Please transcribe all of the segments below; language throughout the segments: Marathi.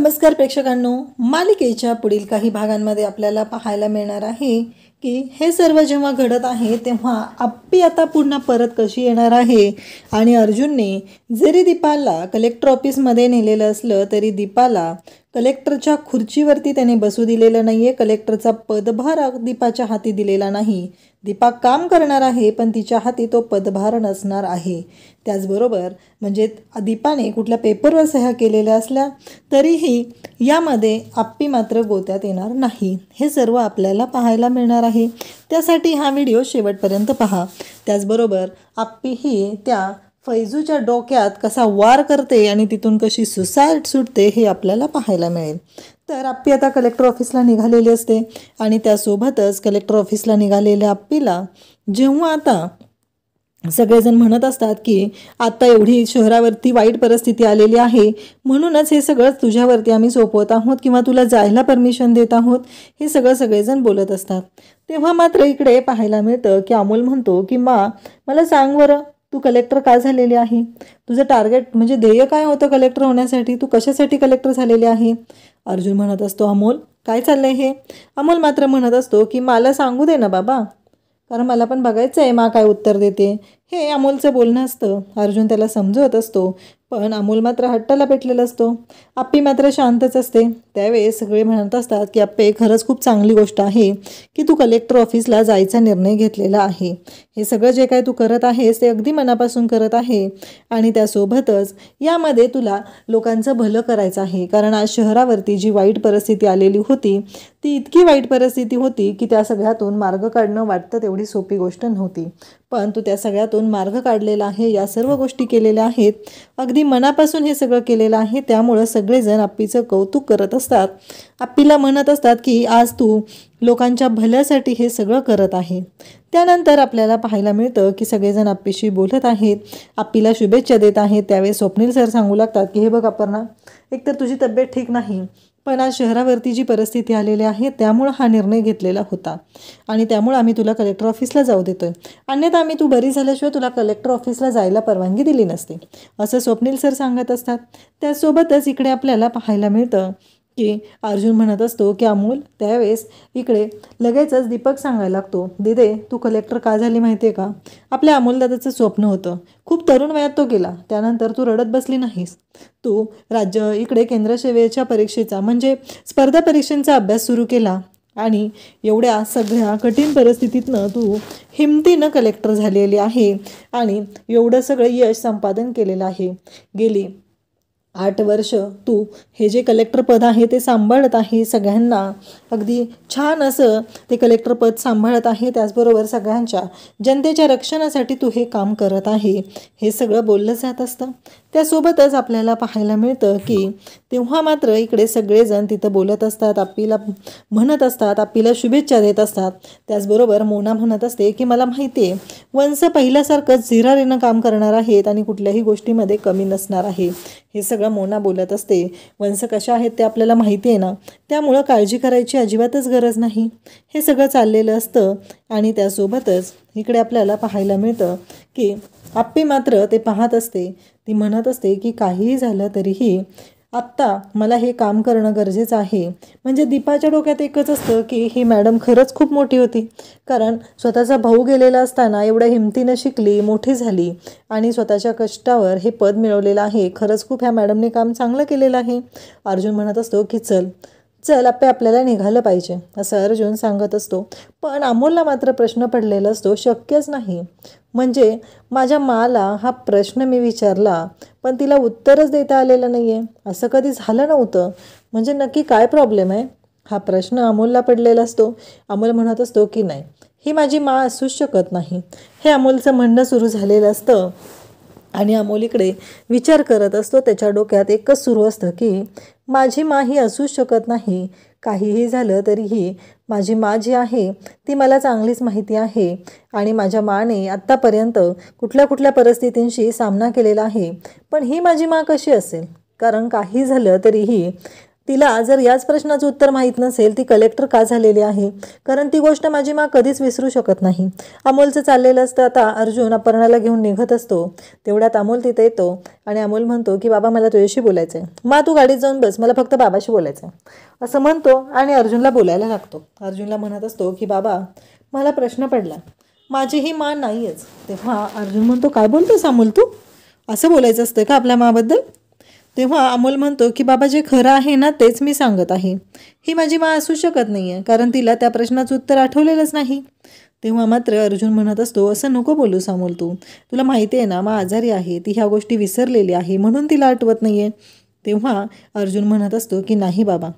नमस्कार प्रेक्षकांनो, मालिकेच्या पुढील काही भागांमध्ये आपल्याला पाहायला मिळणार आहे की हे सर्व जेव्हा घडत आहे तेव्हा अप्पी आता पुन्हा परत कशी येणार आहे आणि अर्जुनने जरी दीपाला कलेक्टर ऑफिसमध्ये नेलेलं असलं तरी दीपाला कलेक्टरच्या खुर्चीवरती त्याने बसू दिलेलं नाही आहे. कलेक्टरचा पदभार दीपाच्या हाती दिलेला नाही. दीपा काम करणार आहे पण तिच्या हाती तो पदभार नसणार आहे. त्याचबरोबर म्हणजे दीपाने कुठल्या पेपरवर सह्या केलेल्या असल्या तरीही यामध्ये अप्पी मात्र गोत्यात येणार नाही. हे सर्व आपल्याला पाहायला मिळणार आहे. त्यासाठी हा व्हिडिओ शेवटपर्यंत पहा. त्याचबरोबर अप्पी ही त्या फैजूच्या डोक्यात कसा वार करते आणि तिथून कशी सुसाईड सुटते हे आपल्याला पाहायला मिळेल. तर अप्पी आता कलेक्टर ऑफिसला निघालेली असते आणि त्यासोबतच कलेक्टर ऑफिसला निघालेल्या अप्पीला जेव्हा आता सगळेजण म्हणत असतात की आता एवढी शहरावरती वाईट परिस्थिती आलेली आहे म्हणूनच हे सगळं तुझ्यावरती आम्ही सोपवत आहोत किंवा तुला जायला परमिशन देत आहोत, हे सगळेजण बोलत असतात. तेव्हा मात्र इकडे पाहायला मिळतं की अमोल म्हणतो की मला सांग बरं, तू कलेक्टर का झालेली आहे? तुझं टार्गेट म्हणजे ध्येय काय होतं कलेक्टर होण्यासाठी? तू कशासाठी कलेक्टर झालेली आहे? अर्जुन म्हणत असतो अमोल काय चाललंय हे? अमोल मात्र म्हणत असतो की मला सांगू दे ना बाबा, कारण मला पण बघायचं आहे काय उत्तर देते. हे अमोलचं बोलणं असतं. अर्जुन त्याला समजवत असतो पण अमोल मात्र हट्टाला पेटलेला असतो. अप्पी मात्र शांतच असते. त्यावेळेस सगळे म्हणत असतात की अप्पे खरंच खूप चांगली गोष्ट आहे की तू कलेक्टर ऑफिसला जायचा निर्णय घेतलेला आहे. हे सगळं जे काय तू करत आहेस ते अगदी मनापासून करत आहे आणि त्यासोबतच यामध्ये तुला लोकांचं भलं करायचं आहे. कारण आज शहरावरती जी वाईट परिस्थिती आलेली होती ती इतकी वाईट परिस्थिती होती की त्या सगळ्यातून मार्ग काढणं वाटतं तेवढी सोपी गोष्ट नव्हती. पण तू त्या सगळ्यातून मार्ग काढलेला आहे. या सर्व गोष्टी केलेल्या आहेत. अगदी मनापासून हे सगळं केलेलं आहे. त्यामुळं सगळेजण अप्पीचं कौतुक करत असतात. अप्पीला म्हणत असतात की आज तू लोकांच्या भल्यासाठी हे सगळं करत आहे. त्यानंतर आपल्याला पाहायला मिळतं की सगळेजण अप्पीशी बोलत आहेत, अप्पीला शुभेच्छा देत आहेत. त्यावेळेस स्वप्नील सर सांगू लागतात की हे बघ अपर्णा, एकतर तुझी तब्येत ठीक नाही पण आज शहरावरती जी परिस्थिती आलेली आहे त्यामुळं हा निर्णय घेतलेला होता आणि त्यामुळं आम्ही तुला कलेक्टर ऑफिसला जाऊ देतोय. अन्यथा आम्ही तू बरी झाल्याशिवाय तुला कलेक्टर ऑफिसला जायला परवानगी दिली नसते, असं स्वप्नील सर सांगत असतात. त्यासोबतच इकडे आपल्याला पाहायला मिळतं की अर्जुन म्हणत असतो की अमोल, त्यावेळेस इकडे लगेचच दीपक सांगायला लागतो दीदे तू कलेक्टर का झाली माहिती आहे का? आपल्या अमोलदादाचं स्वप्न होतं, खूप तरुण वयात तो गेला. त्यानंतर तू रडत बसली नाहीस. तू इकडे केंद्र सेवेच्या परीक्षेचा म्हणजे स्पर्धा परीक्षांचा अभ्यास सुरू केला आणि एवढ्या सगळ्या कठीण परिस्थितीतनं तू हिमतीनं कलेक्टर झालेली आहे आणि एवढं सगळं यश संपादन केलेलं आहे. गेली 8 वर्ष तू हे जे कलेक्टर पद आहे ते सांभाळत आहे. सगळ्यांना अगदी छान असं ते कलेक्टर पद सांभाळत आहे. त्याचबरोबर सगळ्यांच्या जनतेच्या रक्षणासाठी तू हे काम करत आहे. हे सगळं बोललं जात असतं. त्यासोबतच आपल्याला पाहायला मिळतं की तेव्हा मात्र इकडे सगळेजण तिथं बोलत असतात, अप्पीला म्हणत असतात, अप्पीला शुभेच्छा देत असतात. त्याचबरोबर मोना म्हणत असते की मला माहिती आहे वंश पहिल्यासारखंच झिरारीनं काम करणार आहेत आणि कुठल्याही गोष्टीमध्ये कमी नसणार आहे. हे सगळं मोना बोलत असते. वंश कशा आहेत ते आपल्याला माहिती आहे ना, त्यामुळं काळजी करायची अजिबातच गरज नाही. हे सगळं चाललेलं असतं आणि त्यासोबतच इकडे आपल्याला पाहायला मिळतं की अप्पी मात्र ते पाहत असते. ती म्हणत असते की काहीही झालं तरीही आत्ता मला हे काम करणं गरजेचं आहे. म्हणजे दीपाच्या डोक्यात एकच असतं की ही मॅडम खरंच खूप मोठी होती, कारण स्वतःचा भाऊ गेलेला असताना एवढ्या हिमतीनं शिकली, मोठी झाली आणि स्वतःच्या कष्टावर हे पद मिळवलेलं आहे. खरंच खूप ह्या मॅडमने काम चांगलं केलेलं आहे. अर्जुन म्हणत असतो की चल आपल्याला निघालं पाहिजे, असं अर्जुन सांगत असतो. पण अमोलला मात्र प्रश्न पडलेला असतो, शक्यच नाही. म्हणजे माझ्या माला हा प्रश्न मी विचारला पण तिला उत्तरच देता आलेलं नाही आहे. असं कधी झालं नव्हतं. म्हणजे नक्की काय प्रॉब्लेम आहे हा प्रश्न अमोलला पडलेला असतो. अमोल म्हणत असतो की नाही, ही माझी मा असूच शकत नाही. हे अमोलचं म्हणणं सुरू झालेलं असतं आणि अमोल इकडे विचार करत असतो. त्याच्या डोक्यात एकच सुरू असतं की माझी मा ही असूच शकत नाही. काहीही झालं तरीही माझी मा जी आहे ती मला चांगलीच माहिती आहे आणि माझ्या माने आत्तापर्यंत कुठल्या परिस्थितींशी सामना केलेला आहे. पण ही माझी मा कशी असेल? कारण काही झालं तरीही तिला जर याच प्रश्नाचं उत्तर माहीत नसेल ती कलेक्टर का झालेली आहे, कारण ती गोष्ट माझी माँ कधीच विसरू शकत नाही. अमोलचं चाललेलं असतं. आता अर्जुन अपर्णाला घेऊन निघत असतो. तेवढ्यात अमोल तिथे येतो आणि अमोल म्हणतो की बाबा मला तुझ्याशी बोलायचं आहे. मा तू गाडीत जाऊन बस, मला फक्त बाबाशी बोलायचं आहे असं म्हणतो आणि अर्जुनला बोलायला लागतो. अर्जुनला म्हणत असतो की बाबा मला प्रश्न पडला, माझी ही मा नाहीच. तेव्हा अर्जुन म्हणतो काय बोलतोस अमोल तू, असं बोलायचं असतं का आपल्या माबद्दल? तेव्हा अमोल म्हणतो की बाबा जे खरं आहे ना तेच मी सांगत आहे. ही माझी मा असू शकत नाही आहे, कारण तिला त्या प्रश्नाचं उत्तर आठवलेलंच नाही. तेव्हा मात्र अर्जुन म्हणत असतो असं नको बोलूस अमोल तू, तुला माहिती आहे ना मा आजारी आहे, ती ह्या गोष्टी विसरलेली आहे म्हणून तिला आठवत नाही आहे. तेव्हा अर्जुन म्हणत असतो की नाही बाबा,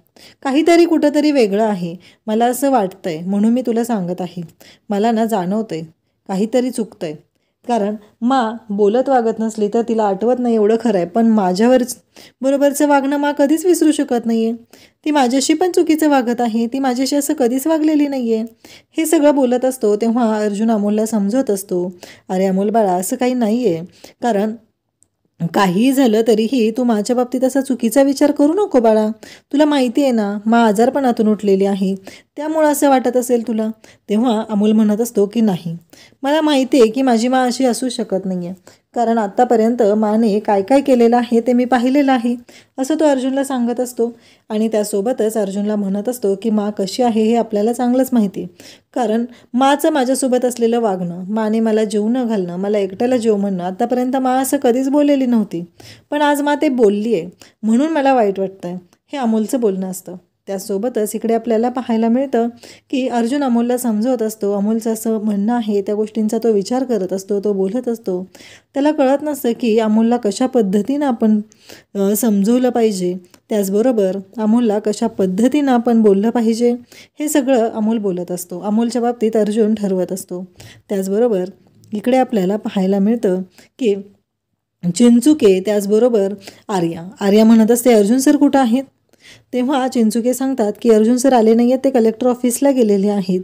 काहीतरी कुठंतरी वेगळं आहे, मला असं वाटतंय म्हणून मी तुला सांगत आहे. मला ना जाणवतंय काहीतरी चुकतंय, कारण मा बोलत वागत नसली तर तिला आठवत नाही एवढं खरं आहे, पण माझ्यावर बरोबरचं वागणं मा कधीच विसरू शकत नाही आहे. ती माझ्याशी पण चुकीचं वागत आहे, ती माझ्याशी असं कधीच वागलेली नाही आहे. हे सगळं बोलत असतो. तेव्हा अर्जुन अमोलला समजवत असतो, अरे अमोल बाळा असं काही नाही आहे, कारण काही झालं तरीही तू माझ्या बाबतीत असा चुकीचा विचार करू नको बाळा. तुला माहिती आहे ना मा आजारपणातून उठलेली आहे, त्यामुळं असं वाटत असेल तुला. तेव्हा अमोल म्हणत असतो की नाही, मला माहिती आहे की माझी मा अशी असू शकत नाही आहे, कारण आत्तापर्यंत माने काय काय केलेलं आहे ते मी पाहिलेलं आहे असं तो अर्जुनला सांगत असतो. आणि त्यासोबतच अर्जुनला म्हणत असतो की मा कशी आहे हे आपल्याला चांगलंच माहिती आहे, कारण माचं माझ्यासोबत असलेलं वागणं, माने मला जेव न घालणं, मला एकट्याला जेव म्हणणं, आत्तापर्यंत मा असं कधीच बोललेली नव्हती, पण आज मा ते बोलली आहे म्हणून मला वाईट वाटतं आहे. हे अमोलचं बोलणं असतं. त्यासोबतच इकडे आपल्याला पाहायला मिळतं की अर्जुन अमोलला समजवत असतो. अमोलचं असं म्हणणं आहे, त्या गोष्टींचा तो विचार करत असतो, तो बोलत असतो. त्याला कळत नसतं की अमोलला कशा पद्धतीनं आपण समजवलं पाहिजे, त्याचबरोबर अमोलला कशा पद्धतीनं आपण बोललं पाहिजे, हे सगळं अमोल बोलत असतो. अमोलच्या बाबतीत अर्जुन ठरवत असतो. त्याचबरोबर इकडे आपल्याला पाहायला मिळतं की चिंचुके त्याचबरोबर आर्या म्हणत असते अर्जुन सर कुठं आहेत. तेव्हा चिंचुके सांगतात की अर्जुन सर आले नाही आहेत, ते कलेक्टर ऑफिसला गेलेले आहेत.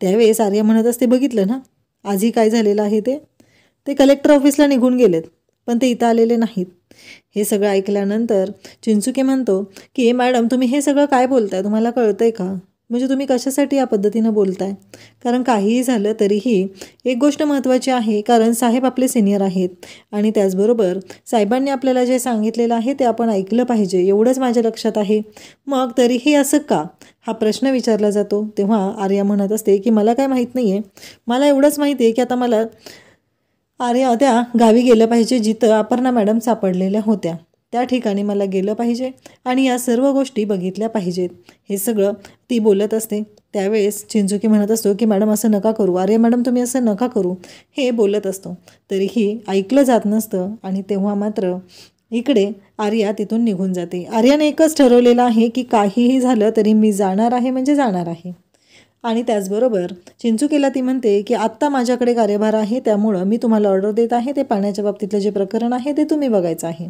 त्यावेळेस आर्या म्हणत असते बघितलं ना आजही काय झालेलं आहे, ते कलेक्टर ऑफिसला निघून गेलेत पण ते इथं आलेले नाहीत. हे सगळं ऐकल्यानंतर चिंचुके म्हणतो की मॅडम तुम्ही हे सगळं काय बोलताय, तुम्हाला कळतंय का, म्हणजे तुम्ही कशासाठी या पद्धतीनं बोलताय. कारण काहीही झालं तरीही एक गोष्ट महत्त्वाची आहे, कारण साहेब आपले सिनियर आहेत आणि त्याचबरोबर साहेबांनी आपल्याला जे सांगितलेलं आहे ते आपण ऐकलं पाहिजे, एवढंच माझ्या लक्षात आहे. मग तरीही असं का, हा प्रश्न विचारला जातो. तेव्हा आर्या म्हणत असते की मला काय माहीत नाही आहे, मला एवढंच माहिती आहे की आता मला आर्या त्या गावी गेलं पाहिजे जिथं अपर्णा मॅडम सापडलेल्या होत्या, त्या ठिकाणी मला गेलं पाहिजे आणि या सर्व गोष्टी बघितल्या पाहिजेत. हे सगळं ती बोलत असते. त्यावेळेस चिंचुकी म्हणत असतो की मॅडम असं नका करू, अरे मॅडम तुम्ही असं नका करू, हे बोलत असतो. तरीही ऐकलं जात नसतं आणि तेव्हा मात्र इकडे आर्या तिथून निघून जाते. आर्याने एकच ठरवलेलं आहे की काहीही झालं तरी मी जाणार आहे म्हणजे जाणार आहे. आणि त्याचबरोबर चिंचुकेला ती म्हणते की आत्ता माझ्याकडे कार्यभार आहे, त्यामुळं मी तुम्हाला ऑर्डर देत आहे, ते पाण्याच्या बाबतीतलं जे प्रकरण आहे ते तुम्ही बघायचं आहे.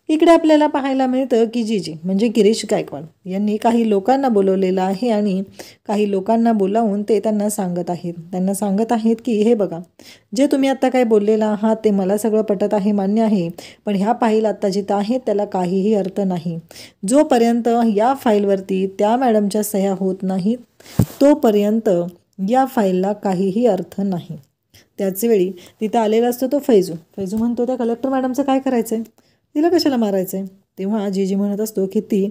इकडे आपल्याला पाहायला मिळतं की जीजी म्हणजे गिरीश गायकवाड यांनी काही लोकांना बोलवलेलं आहे आणि काही लोकांना बोलावून ते त्यांना सांगत आहेत की हे बघा, जे तुम्ही आत्ता काय बोललेलं आहात ते मला सगळं पटत आहे, मान्य आहे, पण ह्या फाईल आत्ता जिथं आहेत त्याला काहीही अर्थ नाही. जोपर्यंत या फाईलवरती त्या मॅडमच्या सह्या होत नाहीत तोपर्यंत या फाईलला काहीही अर्थ नाही. त्याचवेळी तिथं आलेला असतो तो फैजू म्हणतो त्या कलेक्टर मॅडमचं काय करायचं आहे, तिला कशाला मारायचं आहे. तेव्हा जीजी म्हणत असतो की ती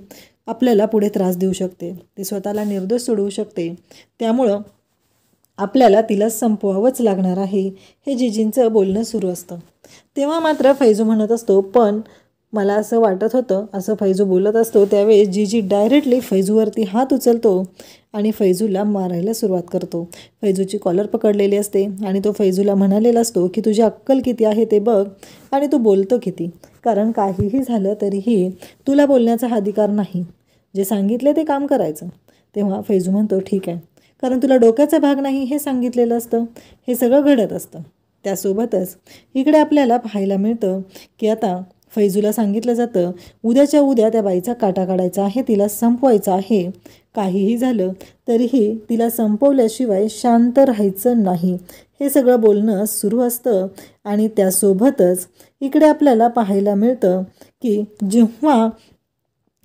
आपल्याला पुढे त्रास देऊ शकते, ती स्वतःला निर्दोष सोडवू शकते, त्यामुळं आपल्याला तिला संपवावंच लागणार आहे. हे जीजींचं बोलणं सुरू असतं. तेव्हा मात्र फैजू म्हणत असतो पण मला असं वाटत होतं, असं फैजू बोलत असतो. त्यावेळेस जीजी डायरेक्टली फैजूवरती हात उचलतो आणि फैजूला मारायला सुरुवात करतो. फैजूची कॉलर पकडलेली असते आणि तो फैजूला म्हणालेला असतो की तुझी अक्कल किती आहे ते बघ आणि तू बोलतो किती, कारण काहीही झालं तरीही तुला बोलण्याचा अधिकार नाही, जे सांगितले ते काम करायचं. तेव्हा फैजू म्हणतो ठीक आहे, कारण तुला डोक्याचा भाग नाही हे सांगितलेलं असतं. हे सगळं घडत असतं. त्यासोबतच इकडे आपल्याला पाहायला मिळतं की आता फैजूला सांगितलं जातं उद्याच्या उद्या त्या बाईचा काटा काढायचा आहे, तिला संपवायचं आहे. काहीही झालं तरीही तिला संपवल्याशिवाय शांत राहायचं नाही, हे सगळं बोलणं सुरू असतं. आणि त्यासोबतच इकडे आपल्याला पाहायला मिळतं की जेव्हा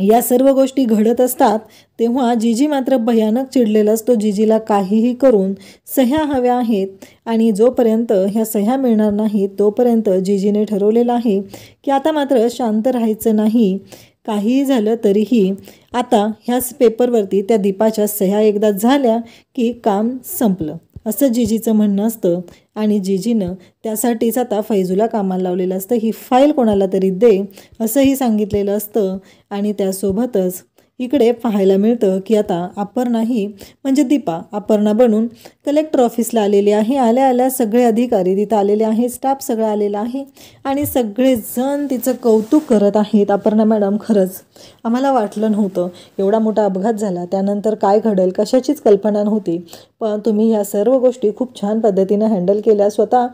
या सर्व गोष्टी घडत असतात तेव्हा जीजी मात्र भयानक चिडलेला असतो. जीजीला काहीही करून सह्या हव्या आहेत आणि जोपर्यंत ह्या सह्या मिळणार नाहीत तोपर्यंत जीजीने ठरवलेलं आहे की आता मात्र शांत राहायचं नाही. काहीही झालं तरीही आता ह्याच पेपरवरती त्या दीपाच्या सह्या एकदा झाल्या की काम संपलं असं जीजीचं म्हणणं असतं. आणि जीजीनं त्यासाठीच आता फैजूला कामाला लावलेलं असतं. ही फाईल कोणाला तरी दे असंही सांगितलेलं असतं. आणि त्यासोबतच इकडे पाहायला मिळतं की आता अपर्णाही म्हणजे दीपा अपर्णा बनून कलेक्टर ऑफिसला आलेली आहे. आल्या आल्या सगळे अधिकारी तिथं आलेले आहे, स्टाफ सगळं आलेला आहे आणि सगळेजण तिचं कौतुक करत आहेत. अपर्णा मॅडम, खरंच आम्हाला वाटलं नव्हतं एवढा मोठा अपघात झाला, त्यानंतर काय घडेल कशाचीच कल्पना नव्हती, पण तुम्ही ह्या सर्व गोष्टी खूप छान पद्धतीनं हँडल केल्या. स्वतः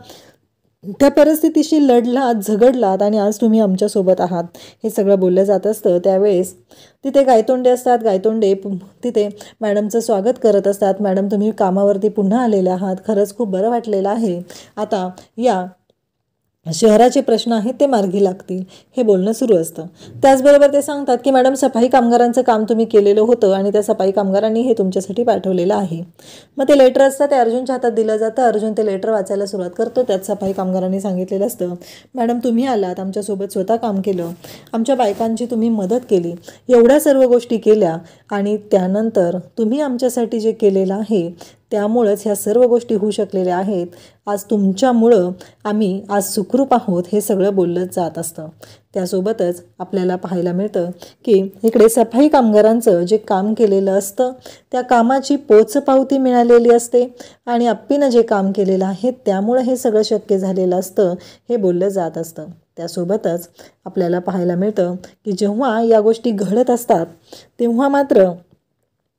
त्या परिस्थितीशी लढलात, झगडलात आणि आज तुम्ही आमच्यासोबत आहात हे सगळं बोललं जात असतं. त्यावेळेस तिथे गायतोंडे असतात. गायतोंडे तिथे मॅडमचं स्वागत करत असतात. मॅडम, तुम्ही कामावरती पुन्हा आलेले आहात, खरंच खूप बरं वाटलेलं आहे. आता या शहराचे प्रश्न आहेत ते मार्गी लागतील हे बोलणं सुरू असतं. त्याचबरोबर ते सांगतात की मॅडम, सफाई कामगारांचं काम तुम्ही केलेलं होतं आणि त्या सफाई कामगारांनी हे तुमच्यासाठी पाठवलेलं आहे. मग ते लेटर असतं, ते अर्जुनच्या हातात दिलं जातं. अर्जुन ते लेटर वाचायला सुरुवात करतो. त्यात सफाई कामगारांनी सांगितलेलं असतं, मॅडम तुम्ही आलात, आमच्यासोबत स्वतः काम केलं, आमच्या बायकांची तुम्ही मदत केली, एवढ्या सर्व गोष्टी केल्या आणि त्यानंतर तुम्ही आमच्यासाठी जे केलेलं आहे त्यामुळंच ह्या सर्व गोष्टी होऊ शकलेल्या आहेत. आज तुमच्यामुळं आम्ही आज सुखरूप आहोत हे सगळं बोललं जात असतं. त्यासोबतच आपल्याला पाहायला मिळतं की इकडे सफाई कामगारांचं जे काम केलेलं असतं त्या कामाची पोचपावती मिळालेली असते आणि अप्पीनं जे काम केलेलं आहे त्यामुळं हे सगळं शक्य झालेलं असतं हे बोललं जात असतं. त्यासोबतच आपल्याला पाहायला मिळतं की जेव्हा या गोष्टी घडत असतात तेव्हा मात्र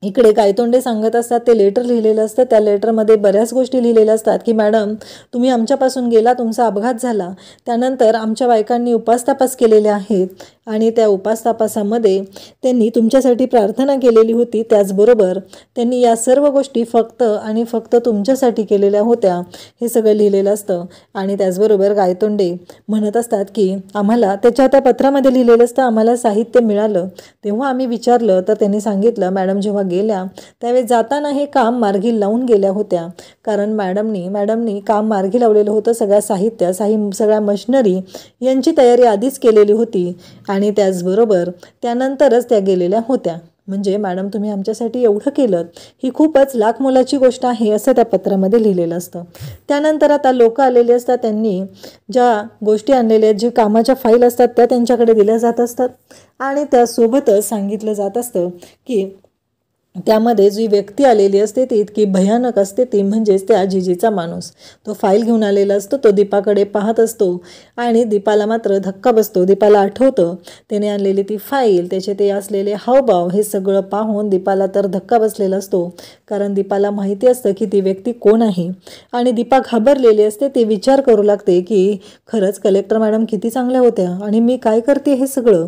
इकडे गायतोंडे सांगत असतात, ते लेटर लिहिलेलं असतं. त्या लेटरमध्ये बऱ्याच गोष्टी लिहिलेल्या असतात की मॅडम तुम्ही आमच्यापासून गेला, तुमचा अपघात झाला, त्यानंतर आमच्या बायकांनी उपासतापास केलेले आहेत आणि त्या उपासतापासामध्ये त्यांनी तुमच्यासाठी प्रार्थना केलेली होती. त्याचबरोबर त्यांनी या सर्व गोष्टी फक्त आणि फक्त तुमच्यासाठी केलेल्या होत्या हे सगळं लिहिलेलं असतं. आणि त्याचबरोबर गायतोंडे म्हणत असतात की आम्हाला त्या पत्रामध्ये लिहिलेलं असतं, आम्हाला साहित्य मिळालं तेव्हा आम्ही विचारलं तर त्यांनी सांगितलं मॅडम जेव्हा गेल्या त्यावेळेस जाताना हे काम मार्गी लावून गेल्या होत्या, कारण मॅडमनी काम मार्गी लावलेलं होतं. सगळ्या सगळ्या मशिनरी यांची तयारी आधीच केलेली होती आणि त्याचबरोबर त्यानंतरच त्या गेलेल्या होत्या. म्हणजे मॅडम तुम्ही आमच्यासाठी एवढं केलं ही खूपच लाख मोलाची गोष्ट आहे असं त्या पत्रामध्ये लिहिलेलं असतं. त्यानंतर आता लोक आलेली असतात, त्यांनी ज्या गोष्टी आणलेल्या आहेत, जे कामाच्या फाईल असतात त्या त्यांच्याकडे दिल्या जात असतात आणि त्यासोबतच सांगितलं जात असतं की त्यामध्ये जी व्यक्ती आलेली असते ती इतकी भयानक असते, ती म्हणजेच त्या जीजीचा माणूस. तो फाईल घेऊन आलेला असतो, तो दीपाकडे पाहत असतो आणि दीपाला मात्र धक्का बसतो. दीपाला आठवतं त्याने आणलेली ती फाईल, त्याचे ते असलेले हावभाव हे सगळं पाहून दीपाला तर धक्का बसलेला असतो, कारण दीपाला माहिती असतं की ती व्यक्ती कोण आहे. आणि दीपा घाबरलेली असते. ती विचार करू लागते की खरंच कलेक्टर मॅडम किती चांगल्या होत्या आणि मी काय करते हे सगळं,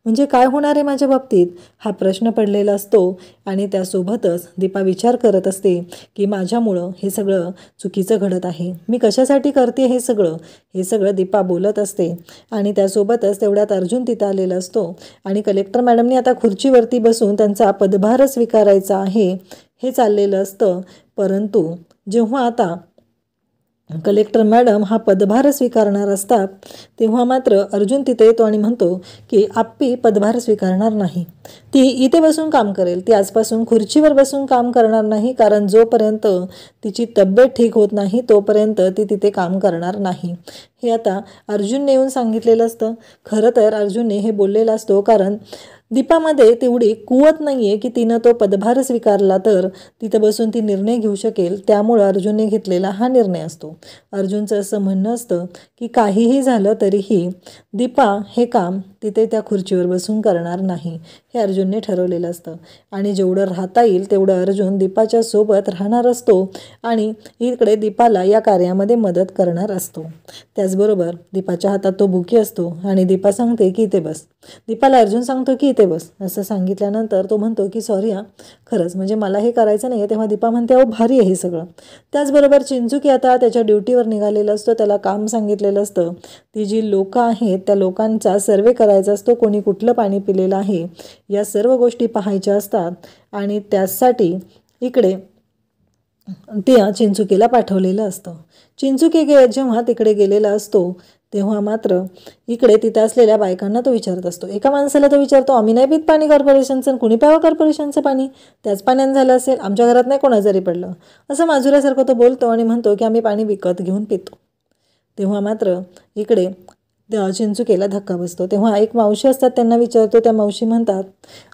म्हणजे काय होणार आहे माझ्या बाबतीत हा प्रश्न पडलेला असतो. आणि त्यासोबतच दीपा विचार करत असते की माझ्यामुळं हे सगळं चुकीचं घडत आहे, मी कशासाठी करते हे सगळं दीपा बोलत असते. आणि त्यासोबतच तेवढ्यात अर्जुन तिथं आलेला असतो आणि कलेक्टर मॅडमनी आता खुर्चीवरती बसून त्यांचा पदभार स्वीकारायचा आहे हे चाललेलं असतं. परंतु जेव्हा आता कलेक्टर मॅडम हा पदभार स्वीकारणार असतात तेव्हा मात्र अर्जुन तिथे येतो आणि म्हणतो की आप्पी पदभार स्वीकारणार नाही, ती इथे बसून काम करेल, ती आजपासून खुर्चीवर बसून काम करणार नाही, कारण जोपर्यंत तिची तब्येत ठीक होत नाही तोपर्यंत ती तिथे काम करणार नाही. हे आता अर्जुनने येऊन सांगितलेलं असतं. खरं तर अर्जुनने हे बोललेलं असतो कारण दीपामध्ये तेवढी कुवत नाही आहे की तिनं तो पदभार स्वीकारला तर तिथं बसून ती निर्णय घेऊ शकेल. त्यामुळं अर्जुनने घेतलेला हा निर्णय असतो. अर्जुनचं असं म्हणणं असतं की काहीही झालं तरीही दीपा हे काम तिथे त्या खुर्चीवर बसून करणार नाही हे अर्जुनने ठरवलेलं असतं. आणि जेवढं राहता येईल तेवढं अर्जुन दीपाच्या सोबत राहणार असतो आणि इकडे दीपाला या कार्यामध्ये मदत करणार असतो. त्याचबरोबर दीपाच्या हातात तो बुके असतो आणि दीपा सांगते की इथे बस, दीपाला अर्जुन सांगतो की इथे बस असं सांगितल्यानंतर तो म्हणतो की सॉरी हां, खरंच म्हणजे मला हे करायचं नाही आहे. तेव्हा दीपा म्हणते अहो भारी आहे हे सगळं. त्याचबरोबर चिंचुकी आता त्याच्या ड्युटीवर निघालेलं असतो, त्याला काम सांगितलेलं असतं. ती जी लोकं आहेत त्या लोकांचा सर्वे करायचा असतो, कोणी कुठलं पाणी पिलेलं आहे या सर्व गोष्टी पाहायच्या असतात. आणि त्यासाठी इकडे त्या चिंचुकीला पाठवलेलं असतं. चिंचुकी जेव्हा तिकडे गेलेला असतो तेव्हा मात्र इकडे तिथे असलेल्या बायकांना तो विचारत असतो. एका माणसाला तो विचारतो आम्ही नाही पित पाणी कॉर्पोरेशनचं, कुणी प्यावं कॉर्पोरेशनचं पाणी, त्याच पाण्यानं झालं असेल, आमच्या घरात नाही कोण आजारी पडलं, असं माजुरासारखं तो बोलतो आणि म्हणतो की आम्ही पाणी विकत घेऊन पितो. तेव्हा मात्र इकडे चिंचुकीला धक्का बसतो. तेव्हा एक मावशी असतात त्यांना विचारतो. त्या मावशी म्हणतात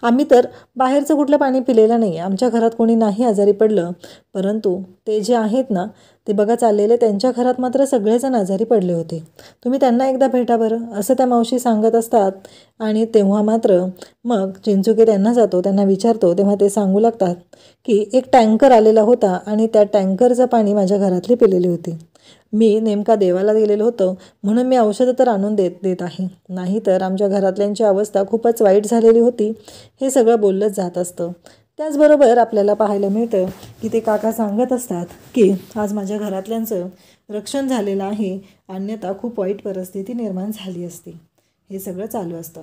आम्ही तर बाहेरचं कुठलं पाणी पिलेलं नाही आहे, आमच्या घरात कोणी नाही आजारी पडलं, परंतु ते जे आहेत ना ते बघा चाललेले त्यांच्या घरात मात्र सगळेजण आजारी पडले होते, तुम्ही त्यांना एकदा भेटा बरं, असं त्या मावशी सांगत असतात. आणि तेव्हा मात्र मग चिंचुकी त्यांना जातो, त्यांना विचारतो. तेव्हा ते सांगू लागतात की एक टँकर आलेला होता आणि त्या टँकरचं पाणी माझ्या घरातली पिलेली होती, मी नेमका देवाला गेलेलो होतो म्हणून मी औषधं तर आणून देत आहे, नाहीतर आमच्या घरातल्यांची अवस्था खूपच वाईट झालेली होती, हे सगळं बोललंच जात असतं. त्याचबरोबर आपल्याला पाहायला मिळतं की ते काका सांगत असतात की आज माझ्या घरातल्यांचं रक्षण झालेलं आहे, अन्यथा खूप वाईट परिस्थिती निर्माण झाली असती. हे सगळं चालू असतं.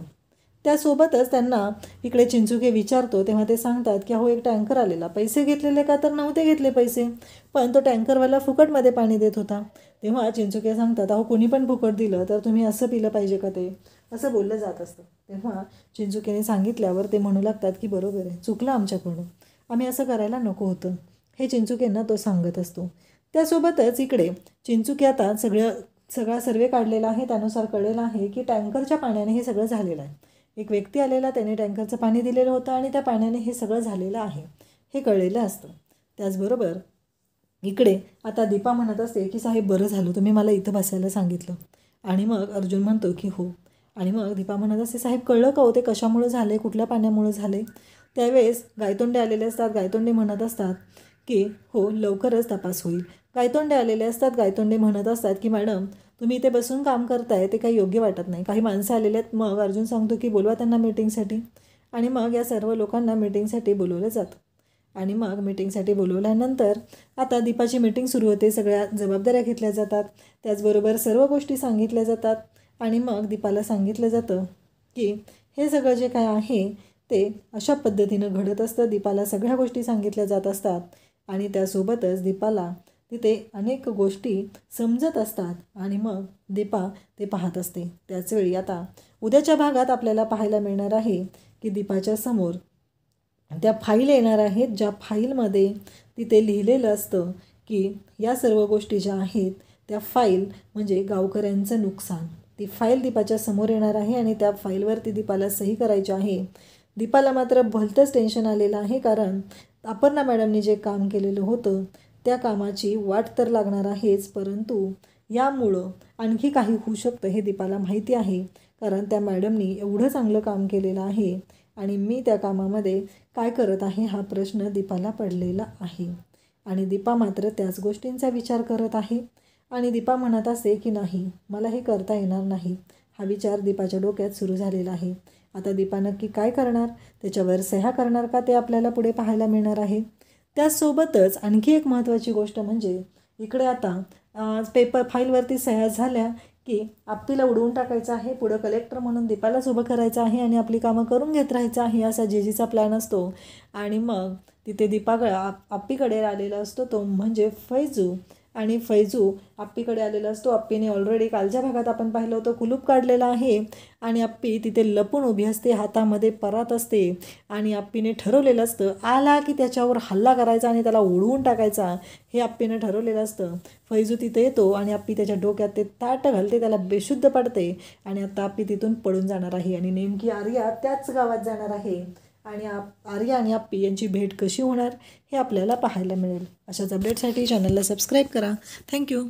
त्यासोबतच त्यांना इकडे चिंचुकी विचारतो. तेव्हा ते सांगतात की अहो एक टँकर आलेला, पैसे घेतलेले का तर नव्हते घेतले पैसे, पण तो टँकरवाला फुकटमध्ये पाणी देत होता. तेव्हा चिंचुकी सांगतात अहो कोणी पण फुकट दिलं तर तुम्ही असं पिलं पाहिजे का, ते असं बोललं जात असतं. तेव्हा चिंचुकीने सांगितल्यावर ते म्हणू लागतात की बरोबर आहे, चुकलं आमच्याकडून, आम्ही असं करायला नको होतं, हे चिंचुकींना तो सांगत असतो. त्यासोबतच इकडे चिंचुकी आता सगळा सर्वे काढलेला आहे, त्यानुसार कळलेलं आहे की टँकरच्या पाण्याने हे सगळं झालेलं आहे. एक व्यक्ती आलेला, त्याने टँकरचं पाणी दिलेलं होतं आणि त्या पाण्याने हे सगळं झालेलं आहे, हे कळलेलं असतं. त्याचबरोबर इकडे आता दीपा म्हणत असते की साहेब बरं झालं तुम्ही मला इथं बसायला सांगितलं. आणि मग अर्जुन म्हणतो की हो. आणि मग दीपा म्हणत असते साहेब कळलं का हो ते कशामुळे झाले, कुठल्या पाण्यामुळे झाले. त्यावेळेस गायतोंडे आलेले असतात. गायतोंडे म्हणत असतात की हो लवकरच तपास होईल. गायतोंडे आलेले असतात. गायतोंडे म्हणत असतात की मॅडम तुम्ही इथे बसून काम करताय ते काही योग्य वाटत नाही, काही माणसं आलेले आहेत. मग अर्जुन सांगतो की बोलवा त्यांना मीटिंगसाठी. आणि मग या सर्व लोकांना मीटिंगसाठी बोलवलं जातं. आणि मग मीटिंगसाठी बोलवल्यानंतर आता दीपाची मीटिंग सुरू होते, सगळ्या जबाबदाऱ्या घेतल्या जातात, त्याचबरोबर सर्व गोष्टी सांगितल्या जातात. आणि मग दीपाला सांगितलं जातं की हे सगळं जे काय आहे ते अशा पद्धतीनं घडत असतं. दीपाला सगळ्या गोष्टी सांगितल्या जात असतात आणि त्यासोबतच दीपाला तिथे अनेक गोष्टी समजत असतात. आणि मग दीपा ते पाहत असते. त्याचवेळी आता उद्याच्या भागात आपल्याला पाहायला मिळणार आहे की दीपाच्या समोर त्या फाईल येणार आहेत, ज्या फाईलमध्ये तिथे लिहिलेलं असतं की या सर्व गोष्टी ज्या आहेत त्या फाईल म्हणजे गावकऱ्यांचं नुकसान, ती फाईल दीपाच्या समोर येणार आहे आणि त्या फाईलवरती दीपाला सही करायची आहे. दीपाला मात्र भलतंच टेन्शन आलेलं आहे, कारण अपर्णा मॅडमनी जे काम केलेलं होतं त्या कामाची वाट तर लागणार आहेच, परंतु यामुळं आणखी काही होऊ शकतं हे दीपाला माहिती आहे, कारण त्या मॅडमनी एवढं चांगलं काम केलेलं आहे आणि मी त्या कामामध्ये काय करत आहे हा प्रश्न दीपाला पडलेला आहे. आणि दीपा मात्र त्याच गोष्टींचा विचार करत आहे. आणि दीपा म्हणत असते की नाही मला हे करता येणार नाही, हा विचार दीपाच्या डोक्यात सुरू झालेला आहे. आता दीपा नक्की काय करणार, त्याच्यावर सह्या करणार का, ते आपल्याला पुढे पाहायला मिळणार आहे. त्याचसोबतच आणखी एक महत्त्वाची गोष्ट म्हणजे इकडे आता पेपर फाईलवरती सह्या झाल्या की आप्पीला उडवून टाकायचं आहे, पुढं कलेक्टर म्हणून दीपालाच उभं करायचं आहे आणि आपली कामं करून घेत राहायचं आहे, असा जेजीचा प्लॅन असतो. आणि मग तिथे आप्पीकडे आलेला असतो तो म्हणजे फैजू. आणि फैजू आप्पीकडे आलेला असतो. आप्पीने ऑलरेडी कालच्या भागात आपण पाहिलं होतं कुलूप काढलेला आहे आणि आप्पी तिथे लपून उभी असते, हातामध्ये परात असते. आणि आप्पीने ठरवलेलं असतं आला की त्याच्यावर हल्ला करायचा आणि त्याला उडवून टाकायचा, हे आप्पीने ठरवलेलं असतं. फैजू तिथे येतो आणि आप्पी त्याच्या डोक्यात ते ताट घालते, त्याला बेशुद्ध पडते आणि आता आप्पी तिथून पळून जाणार आहे. आणि नेमकी आर्या त्याच गावात जाणार आहे आणि आर्या आणि आप्पी यांची भेट कशी होणार हे आपल्याला पाहायला मिळेल. अशाच अपडेटसाठी चॅनलला सबस्क्राईब करा. थँक्यू.